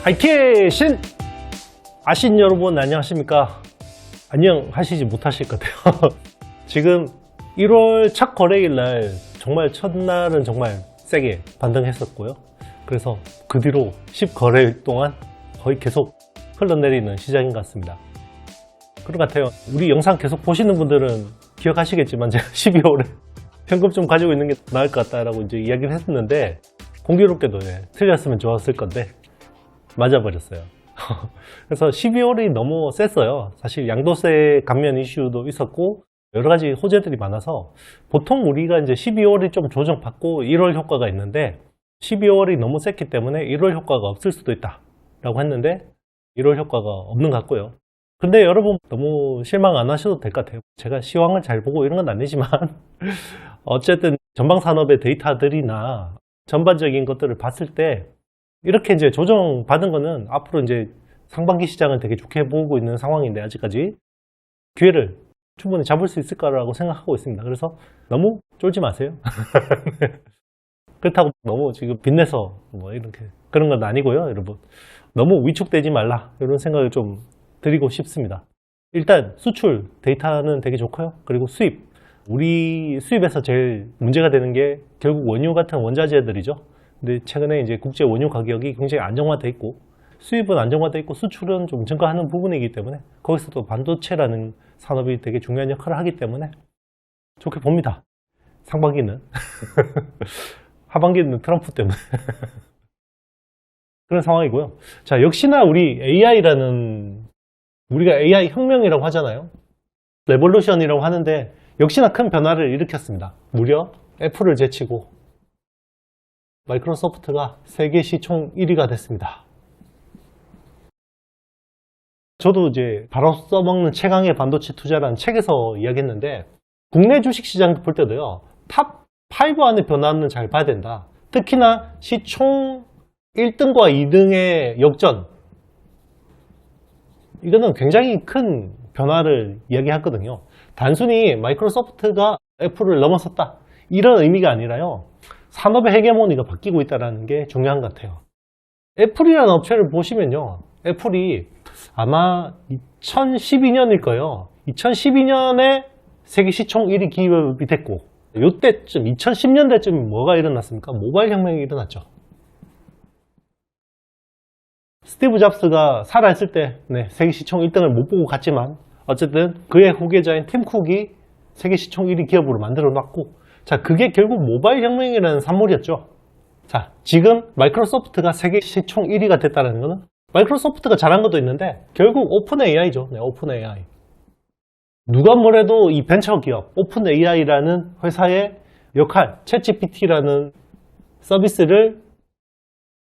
IT의 신! 아신 여러분 안녕하십니까? 안녕하시지 못하실 것 같아요. 지금 1월 첫 거래일 날 정말 첫날은 정말 세게 반등했었고요. 그래서 그 뒤로 10거래일 동안 거의 계속 흘러내리는 시장인 것 같습니다. 그런 것 같아요. 우리 영상 계속 보시는 분들은 기억하시겠지만 제가 12월에 현금 좀 가지고 있는 게 나을 것 같다라고 이제 이야기를 했었는데 공교롭게도 틀렸으면 좋았을 건데 맞아버렸어요. 그래서 12월이 너무 셌어요. 사실 양도세 감면 이슈도 있었고 여러 가지 호재들이 많아서 보통 우리가 이제 12월이 좀 조정받고 1월 효과가 있는데 12월이 너무 셌기 때문에 1월 효과가 없을 수도 있다 라고 했는데 1월 효과가 없는 것 같고요. 근데 여러분 너무 실망 안 하셔도 될 것 같아요. 제가 시황을 잘 보고 이런 건 아니지만 어쨌든 전방산업의 데이터들이나 전반적인 것들을 봤을 때 이렇게 이제 조정받은 거는 앞으로 이제 상반기 시장을 되게 좋게 보고 있는 상황인데 아직까지 기회를 충분히 잡을 수 있을 거라고 생각하고 있습니다. 그래서 너무 쫄지 마세요. 그렇다고 너무 지금 빚내서 뭐 이렇게 그런 건 아니고요, 여러분. 너무 위축되지 말라 이런 생각을 좀 드리고 싶습니다. 일단 수출 데이터는 되게 좋고요. 그리고 수입, 우리 수입에서 제일 문제가 되는 게 결국 원유 같은 원자재들이죠. 근데 최근에 이제 국제 원유 가격이 굉장히 안정화돼 있고 수입은 안정화돼 있고 수출은 좀 증가하는 부분이기 때문에 거기서도 반도체라는 산업이 되게 중요한 역할을 하기 때문에 좋게 봅니다. 상반기는 하반기는 트럼프 때문에 그런 상황이고요. 자, 역시나 우리 AI라는 우리가 AI 혁명이라고 하잖아요. 레볼루션이라고 하는데 역시나 큰 변화를 일으켰습니다. 무려 애플을 제치고 마이크로소프트가 세계 시총 1위가 됐습니다. 저도 이제 바로 써먹는 최강의 반도체 투자라는 책에서 이야기했는데 국내 주식시장 볼 때도요. 탑 5 안의 변화는 잘 봐야 된다. 특히나 시총 1등과 2등의 역전, 이거는 굉장히 큰 변화를 이야기하거든요. 단순히 마이크로소프트가 애플을 넘어섰다 이런 의미가 아니라요. 산업의 헤게모니가 바뀌고 있다는 게 중요한 것 같아요. 애플이라는 업체를 보시면요. 애플이 아마 2012년일 거예요. 2012년에 세계 시총 1위 기업이 됐고 이때쯤 2010년대쯤 뭐가 일어났습니까? 모바일 혁명이 일어났죠. 스티브 잡스가 살아있을 때 세계 시총 1등을 못 보고 갔지만 어쨌든 그의 후계자인 팀 쿡이 세계 시총 1위 기업으로 만들어 놨고 자, 그게 결국 모바일 혁명이라는 산물이었죠. 자, 지금 마이크로소프트가 세계 시총 1위가 됐다는 것은 마이크로소프트가 잘한 것도 있는데 결국 오픈 AI죠. 오픈 AI. 누가 뭐래도 이 벤처 기업 오픈 AI라는 회사의 역할, 챗GPT라는 서비스를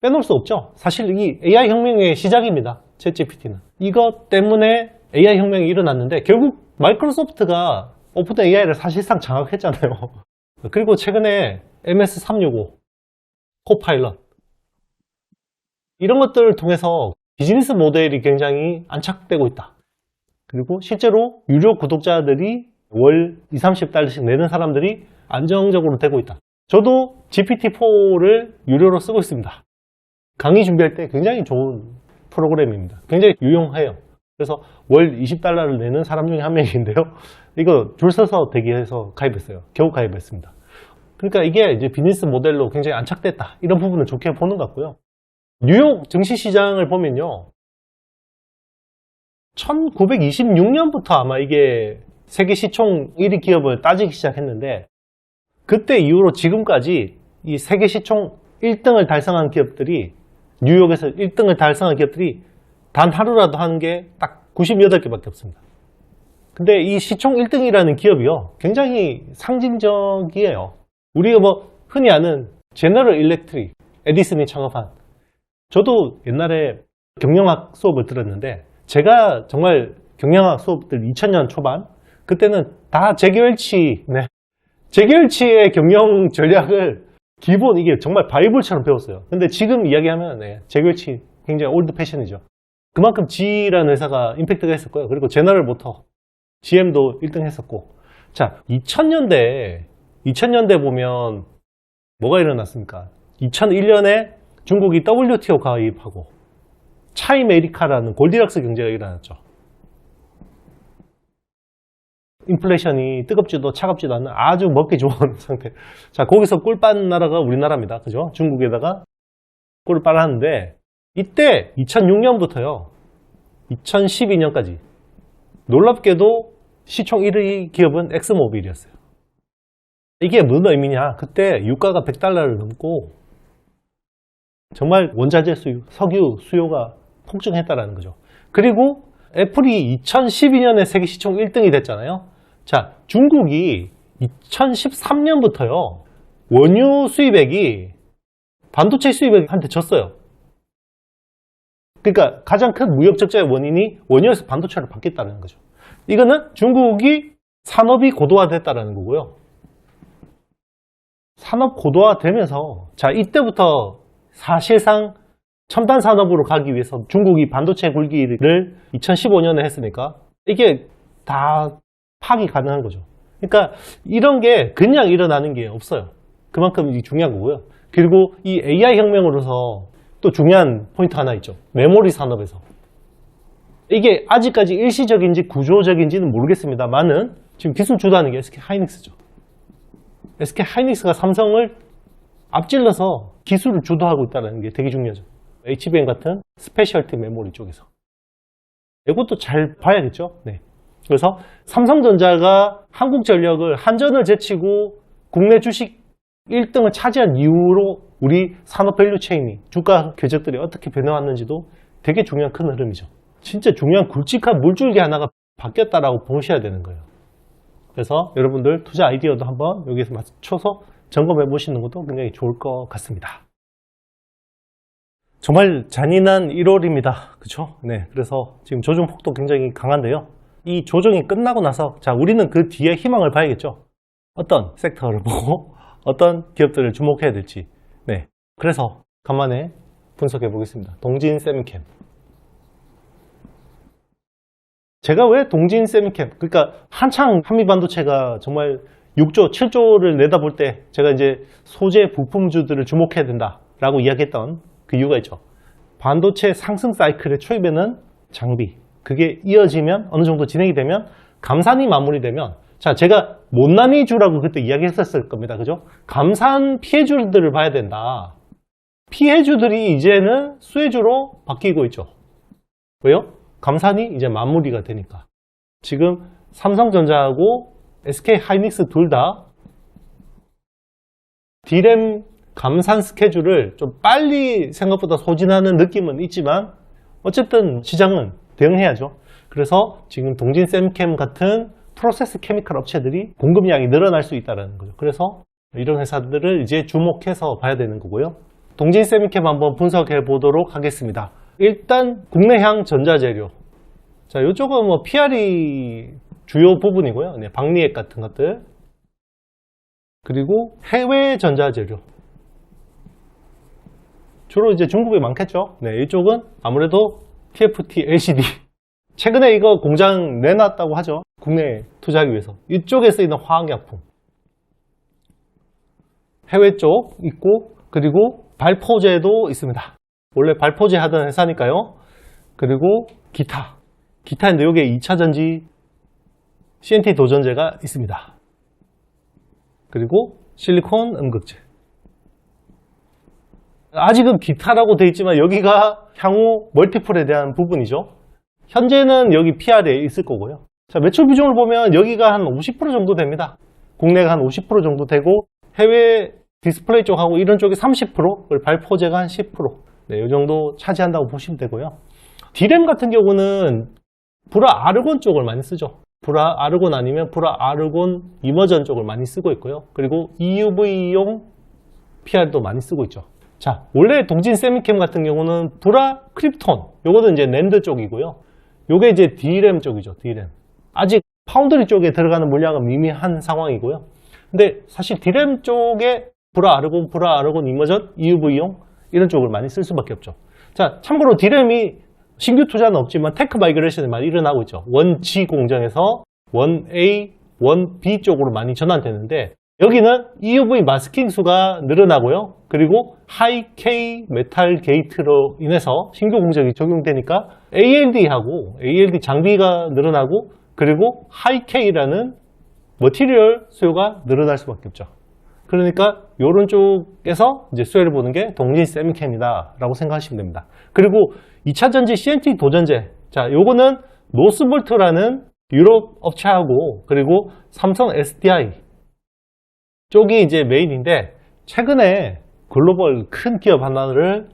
빼놓을 수 없죠. 사실 이 AI 혁명의 시작입니다. 챗GPT는. 이것 때문에 AI 혁명이 일어났는데 결국 마이크로소프트가 오픈 AI를 사실상 장악했잖아요. 그리고 최근에 MS365, 코파일럿 이런 것들을 통해서 비즈니스 모델이 굉장히 안착되고 있다. 그리고 실제로 유료 구독자들이 월 20, 30달러씩 내는 사람들이 안정적으로 되고 있다. 저도 GPT-4를 유료로 쓰고 있습니다. 강의 준비할 때 굉장히 좋은 프로그램입니다. 굉장히 유용해요. 그래서 월 20달러를 내는 사람 중에 한 명인데요. 이거 줄 서서 대기해서 가입했어요. 겨우 가입했습니다. 그러니까 이게 이제 비즈니스 모델로 굉장히 안착됐다. 이런 부분을 좋게 보는 것 같고요. 뉴욕 증시시장을 보면요. 1926년부터 아마 이게 세계 시총 1위 기업을 따지기 시작했는데 그때 이후로 지금까지 이 세계 시총 1등을 달성한 기업들이 뉴욕에서 1등을 달성한 기업들이 단 하루라도 하는 게 딱 98개밖에 없습니다. 근데 이 시총 1등이라는 기업이요. 굉장히 상징적이에요. 우리가 뭐 흔히 아는 제너럴 일렉트릭, 에디슨이 창업한 저도 옛날에 경영학 수업을 들었는데 제가 정말 경영학 수업들 2000년 초반 그때는 다 재계열치 재계열치의 경영 전략을 기본 이게 정말 바이블처럼 배웠어요. 근데 지금 이야기하면 재계열치 굉장히 올드 패션이죠. 그만큼 G라는 회사가 임팩트가 있었고요. 그리고 제너럴 모터, GM도 1등 했었고 자, 2000년대 보면 뭐가 일어났습니까? 2001년에 중국이 WTO 가입하고 차이메리카라는 골디락스 경제가 일어났죠. 인플레이션이 뜨겁지도 차갑지도 않는 아주 먹기 좋은 상태. 자, 거기서 꿀 빤 나라가 우리나라입니다. 그죠? 중국에다가 꿀을 빨았는데, 이때 2006년부터요, 2012년까지 놀랍게도 시총 1위 기업은 엑스모빌이었어요. 이게 무슨 의미냐? 그때 유가가 $100를 넘고 정말 원자재 수요, 석유 수요가 폭증했다라는 거죠. 그리고 애플이 2012년에 세계 시총 1등이 됐잖아요. 자, 중국이 2013년부터요, 원유 수입액이 반도체 수입액한테 졌어요. 그러니까 가장 큰 무역 적자의 원인이 원유에서 반도체로 바뀌었다는 거죠. 이거는 중국이 산업이 고도화됐다는 거고요. 산업 고도화되면서, 자, 이때부터 사실상 첨단 산업으로 가기 위해서 중국이 반도체 굴기를 2015년에 했으니까 이게 다 파악이 가능한 거죠. 그러니까 이런 게 그냥 일어나는 게 없어요. 그만큼 중요한 거고요. 그리고 이 AI 혁명으로서 또 중요한 포인트 하나 있죠. 메모리 산업에서. 이게 아직까지 일시적인지 구조적인지는 모르겠습니다만은 지금 기술 주도하는 게 SK 하이닉스죠. SK 하이닉스가 삼성을 앞질러서 기술을 주도하고 있다는 게 되게 중요하죠. HBM 같은 스페셜티 메모리 쪽에서. 이것도 잘 봐야겠죠. 네. 그래서 삼성전자가 한국전력을 한전을 제치고 국내 주식 1등을 차지한 이후로 우리 산업 밸류 체인이, 주가 궤적들이 어떻게 변해왔는지도 되게 중요한 큰 흐름이죠. 진짜 중요한 굵직한 물줄기 하나가 바뀌었다라고 보셔야 되는 거예요. 그래서 여러분들 투자 아이디어도 한번 여기에서 맞춰서 점검해 보시는 것도 굉장히 좋을 것 같습니다. 정말 잔인한 1월입니다. 그쵸? 네. 그래서 지금 조정폭도 굉장히 강한데요. 이 조정이 끝나고 나서, 자, 우리는 그 뒤에 희망을 봐야겠죠. 어떤 섹터를 보고 어떤 기업들을 주목해야 될지. 네. 그래서 간만에 분석해 보겠습니다. 동진 세미캠. 제가 왜 동진 세미캠, 그러니까 한창 한미반도체가 정말 6조, 7조를 내다볼 때 제가 이제 소재 부품주들을 주목해야 된다라고 이야기했던 그 이유가 있죠. 반도체 상승 사이클의 초입에는 장비, 그게 이어지면 어느 정도 진행이 되면 감산이 마무리되면, 자, 제가 못난이주라고 그때 이야기했었을 겁니다. 그죠? 감산 피해주들을 봐야 된다. 피해주들이 이제는 수혜주로 바뀌고 있죠. 왜요? 감산이 이제 마무리가 되니까. 지금 삼성전자하고 SK 하이닉스 둘 다 D램 감산 스케줄을 좀 빨리 생각보다 소진하는 느낌은 있지만 어쨌든 시장은 대응해야죠. 그래서 지금 동진 샘캠 같은 프로세스 케미컬 업체들이 공급량이 늘어날 수 있다는 거죠. 그래서 이런 회사들을 이제 주목해서 봐야 되는 거고요. 동진 샘캠 한번 분석해 보도록 하겠습니다. 일단 국내향 전자재료. 자, 이쪽은 뭐 PR이 주요 부분이고요. 네, 박리액 같은 것들. 그리고 해외 전자재료. 주로 이제 중국에 많겠죠. 네, 이쪽은 아무래도 TFT LCD. 최근에 이거 공장 내놨다고 하죠. 국내에 투자하기 위해서. 이쪽에 쓰이는 화학약품. 해외 쪽 있고, 그리고 발포제도 있습니다. 원래 발포제 하던 회사니까요. 그리고 기타인데 여기에 2차전지 CNT 도전제가 있습니다. 그리고 실리콘 음극재. 아직은 기타라고 되어 있지만 여기가 향후 멀티플에 대한 부분이죠. 현재는 여기 PR에 있을 거고요. 자, 매출 비중을 보면 여기가 한 50% 정도 됩니다. 국내가 한 50% 정도 되고 해외 디스플레이 쪽하고 이런 쪽이 30%, 발포제가 한 10%. 네, 이 정도 차지한다고 보시면 되고요. D램 같은 경우는 불화 아르곤 쪽을 많이 쓰죠. 불화 아르곤 아니면 불화 아르곤 이머전 쪽을 많이 쓰고 있고요. 그리고 EUV용 PR도 많이 쓰고 있죠. 자, 원래 동진 세미캠 같은 경우는 불화 크립톤, 요거는 이제 낸드 쪽이고요. 요게 이제 D램 쪽이죠. D램. 아직 파운드리 쪽에 들어가는 물량은 미미한 상황이고요. 근데 사실 D램 쪽에 불화 아르곤 이머전, EUV용 이런 쪽을 많이 쓸 수밖에 없죠. 자, 참고로 D램이 신규 투자는 없지만 테크 마이그레이션이 많이 일어나고 있죠. 1G 공정에서 1A, 1B 쪽으로 많이 전환되는데 여기는 EUV 마스킹 수가 늘어나고요. 그리고 하이-K 메탈 게이트로 인해서 신규 공정이 적용되니까 ALD 장비가 늘어나고 그리고 하이-K라는 머티리얼 수요가 늘어날 수밖에 없죠. 그러니까 이런 쪽에서 이제 수혜를 보는 게 동진 세미캠이다 라고 생각하시면 됩니다. 그리고 2차 전지 CNT 도전제, 자, 요거는 노스볼트라는 유럽 업체하고 그리고 삼성 SDI 쪽이 이제 메인인데, 최근에 글로벌 큰 기업 하나를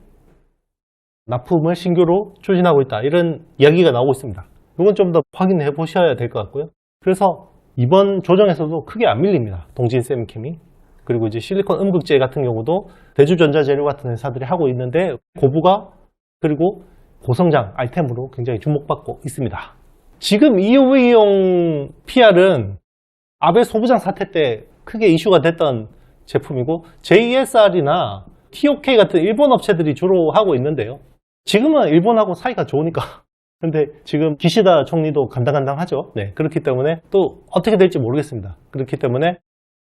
납품을 신규로 추진하고 있다, 이런 이야기가 나오고 있습니다. 이건 좀 더 확인해 보셔야 될 것 같고요. 그래서 이번 조정에서도 크게 안 밀립니다, 동진 세미캠이. 그리고 이제 실리콘 음극재 같은 경우도 대주전자재료 같은 회사들이 하고 있는데, 고부가 그리고 고성장 아이템으로 굉장히 주목받고 있습니다. 지금 EUV용 PR은 아베 소부장 사태 때 크게 이슈가 됐던 제품이고, JSR이나 TOK 같은 일본 업체들이 주로 하고 있는데요. 지금은 일본하고 사이가 좋으니까. 근데 지금 기시다 총리도 간당간당하죠. 네, 그렇기 때문에 또 어떻게 될지 모르겠습니다. 그렇기 때문에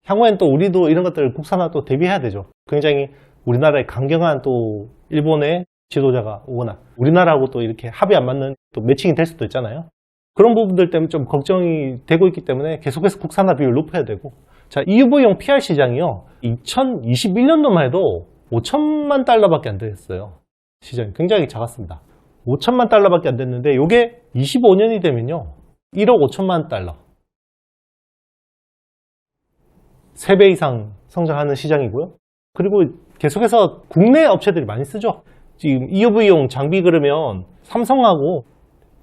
향후엔 또 우리도 이런 것들을 국산화 또 대비해야 되죠. 굉장히 우리나라에 강경한 또 일본의 지도자가 오거나 우리나라하고 또 이렇게 합이 안 맞는 또 매칭이 될 수도 있잖아요. 그런 부분들 때문에 좀 걱정이 되고 있기 때문에 계속해서 국산화 비율을 높여야 되고, 자, EUV용 PR 시장이요, 2021년도만 해도 5천만 달러밖에 안 됐어요. 시장이 굉장히 작았습니다. 5천만 달러밖에 안 됐는데, 이게 25년이 되면요 1억 5천만 달러, 3배 이상 성장하는 시장이고요. 그리고 계속해서 국내 업체들이 많이 쓰죠. 지금 EUV용 장비 그러면 삼성하고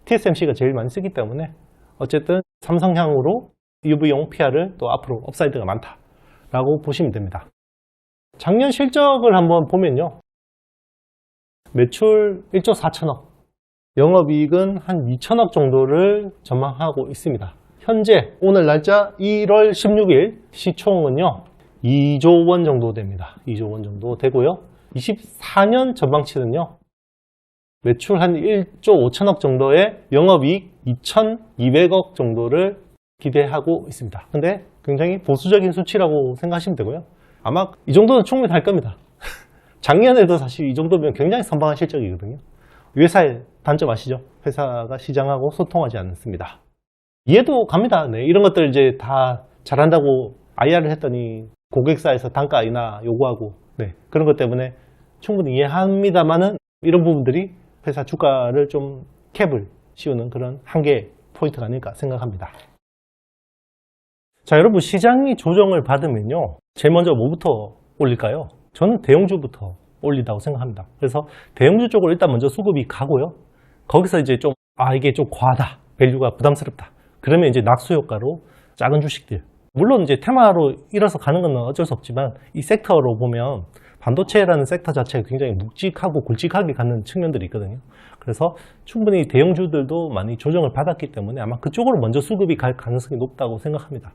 TSMC가 제일 많이 쓰기 때문에 어쨌든 삼성향으로 EUV용 PR을 또 앞으로 업사이드가 많다라고 보시면 됩니다. 작년 실적을 한번 보면요, 매출 1조 4천억, 영업이익은 한 2천억 정도를 전망하고 있습니다. 현재 오늘 날짜 1월 16일 시총은요 2조 원 정도 됩니다. 2조 원 정도 되고요. 24년 전망치는요 매출 한 1조 5천억 정도의 영업이익 2,200억 정도를 기대하고 있습니다. 근데 굉장히 보수적인 수치라고 생각하시면 되고요. 아마 이 정도는 충분히 할 겁니다. 작년에도 사실 이 정도면 굉장히 선방한 실적이거든요. 이 회사의 단점 아시죠? 회사가 시장하고 소통하지 않습니다. 이해도 갑니다. 네, 이런 것들 이제 다 잘한다고 IR을 했더니 고객사에서 단가 인하 요구하고, 네, 그런 것 때문에 충분히 이해합니다만은 이런 부분들이 회사 주가를 좀 캡을 씌우는 그런 한계 포인트가 아닐까 생각합니다. 자, 여러분, 시장이 조정을 받으면요 제일 먼저 뭐부터 올릴까요? 저는 대형주부터 올린다고 생각합니다. 그래서 대형주 쪽으로 일단 먼저 수급이 가고요. 거기서 이제 좀 이게 좀 과하다, 밸류가 부담스럽다, 그러면 이제 낙수 효과로 작은 주식들, 물론 이제 테마로 일어서 가는 건 어쩔 수 없지만 이 섹터로 보면 반도체라는 섹터 자체가 굉장히 묵직하고 굵직하게 가는 측면들이 있거든요. 그래서 충분히 대형주들도 많이 조정을 받았기 때문에 아마 그쪽으로 먼저 수급이 갈 가능성이 높다고 생각합니다.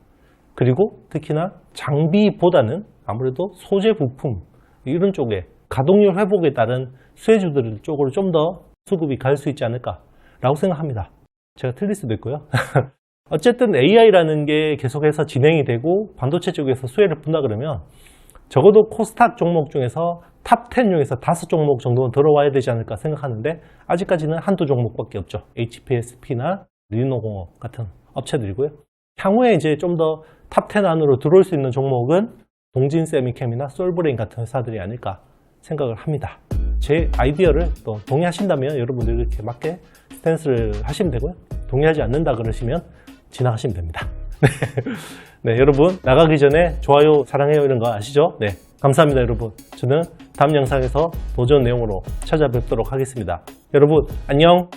그리고 특히나 장비보다는 아무래도 소재 부품 이런 쪽에 가동률 회복에 따른 수혜주들 쪽으로 좀 더 수급이 갈 수 있지 않을까라고 생각합니다. 제가 틀릴 수도 있고요. 어쨌든 AI라는 게 계속해서 진행이 되고 반도체 쪽에서 수혜를 본다 그러면 적어도 코스닥 종목 중에서 탑 10 중에서 5종목 정도는 들어와야 되지 않을까 생각하는데, 아직까지는 한두 종목밖에 없죠. HPSP나 리노공업 같은 업체들이고요. 향후에 이제 좀 더 탑 10 안으로 들어올 수 있는 종목은 동진 세미캠이나 솔브레인 같은 회사들이 아닐까 생각을 합니다. 제 아이디어를 또 동의하신다면 여러분들 이렇게 맞게 스탠스를 하시면 되고요. 동의하지 않는다 그러시면 지나가시면 됩니다. 네, 여러분 나가기 전에 좋아요, 사랑해요 이런 거 아시죠? 네, 감사합니다 여러분. 저는 다음 영상에서 더 좋은 내용으로 찾아뵙도록 하겠습니다. 여러분 안녕.